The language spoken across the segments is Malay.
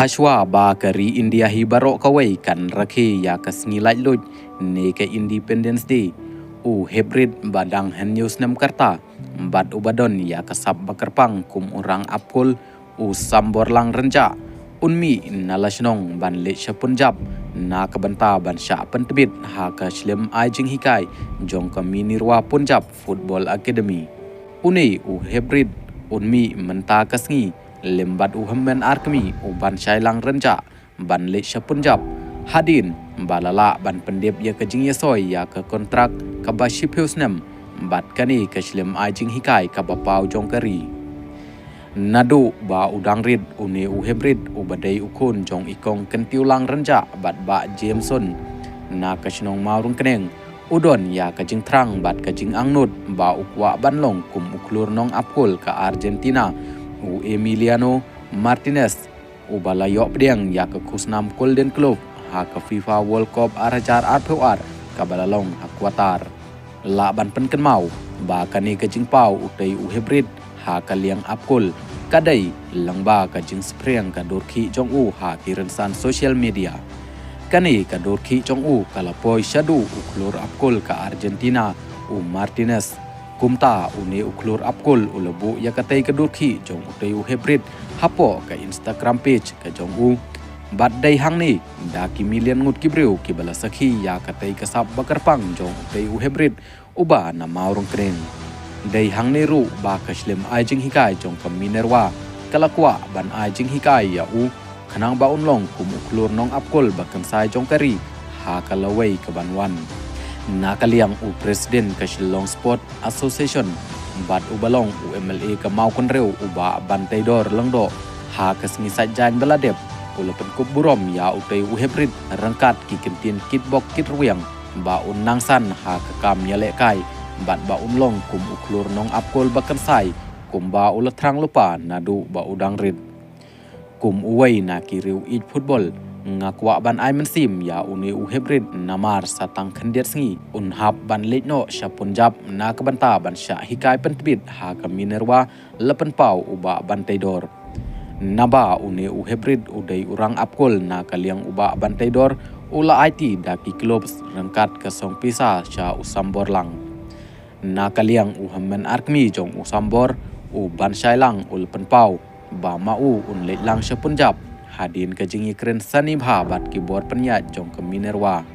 Hashwa ba kari India hi barok kawai kan rakhe ya kasngilai loj ne ke Independence Day u hybrid badang news nem karta bad ubadon ya kasab bakarpang kum orang apkul u sambor lang renja unmi nalasnong ban le punjab na kabanta ban sya pentebit ha ka shlem ajing hikai jong kami nirwa Punjab Football Academy uni u hybrid unmi menta kasngi lembat uhammen arkmi uban syailang renja ban le Punjab hadin balala ban pendep ya kejing ya soy ya ke kontrak kabashipusnem bat kani keslem ajing hikai kabapau jongkari nadu ba udang rid une uhebrid ubadai ukun jong ikong kentiulang renja bat ba Jameson na kasnong maurung keneng udon ya kejing trang bat kejing angnud ba ukwa banlong kum uklur nong apkul ke Argentina u Emiliano Martinez u balayok pedeng ya ke kusnam Golden Glove ha ke FIFA World Cup arajar RPR ka balalong ha Qatar la ban pen mau ba kani kejing pau utei u hybrid ha kaliang apkul kadai langba kejing spreng ka dorki jong u ha kirensan social media kani ka dorki jong u kalapoi shadu uklur apkul ka Argentina u Martinez kumta une uklur apkul ulebu ya katai ke dorki jong utei u hybrid hapo ka Instagram page ka jong u bat dai hang ni daki million ngut kibreu ki bala sakhi ya katai kasab bakarpang jong utei u hybrid uba na maurung kren dai hang ni ru ba kaslem ajing hikai jong kaminerwa kalakwa ban ajing hikai ya u khanang ba unlong kum uklur nong apkul bakang sai jong kari ha kalawai ke banwan nakaliang u presiden kasilong sport association bat ubalong u MLA ka mau konreu uba bantai dor lengdo ha kasngi sajan beladep ulapan kup burom ya utei u hybrid rangkat ki kentien kitbok kitruang ba unang san ha kakam yale kai bat ba unlong kum uklur nong apkul bakang sai kum ba ulatrang lupa nadu ba udang rid kum uwai na kiriu ij football ngakwa ban ai mensim ya uni u hybrid namar satang khendiat sngi unhap ban letno sya Punjab na kabanta ban sya hikai pentbit ha kaminerwa lepen pau uba bantai dor naba uni u hybrid udai urang apkul na kaliang uba bantai dor ula IT daki clubs rangkat ke song pisa sya usambor lang na kaliang u hammen arkmi jong usambor u ban syailang ul penpau ba mau un letlang sya Punjab hadin kejing ikren sani bat keyboard penyat jong keminerwa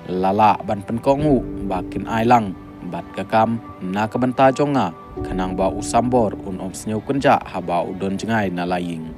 lala ban penkongu bakin ailang bat kakam na kabanta jonga kanang ba usambor un om sneu kunja haba udon jengai na laying